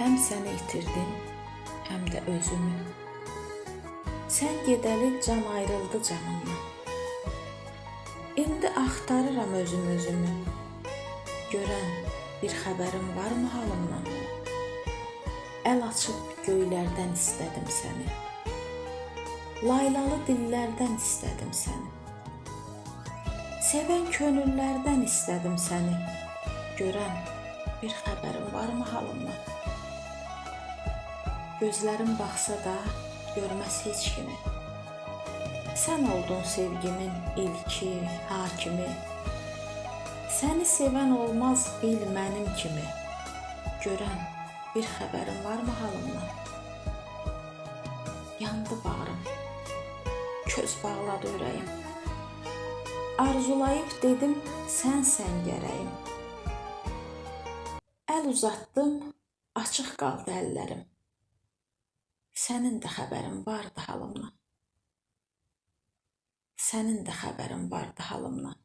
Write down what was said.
Həm səni itirdim, həm də özümü. Sən gedəli can ayrıldı canımdan. İndi axtarıram özümü. Görən bir xəbərin varmı halımdan? Əl açıb göylərdən istədim səni. Laylalı dillərdən istədim səni. Sevən könüllərdən istədim səni. Görən bir xəbərin varmı halımdan? Gözlərim baxsa da görməz heç kimi. Sən oldun sevgimin ilki, hakimi. Səni sevən olmaz bil mənim kimi. Görən bir xəbərin varmı halımdan? Yandı bağrım, köz bağladı ürəyim. Arzulayıb dedim sənsən gərəyim. Əl uzatdım, açıq qaldı əllərim. Sənin də xəbərin vardı halımdan. Sənin də xəbərin vardı halımdan.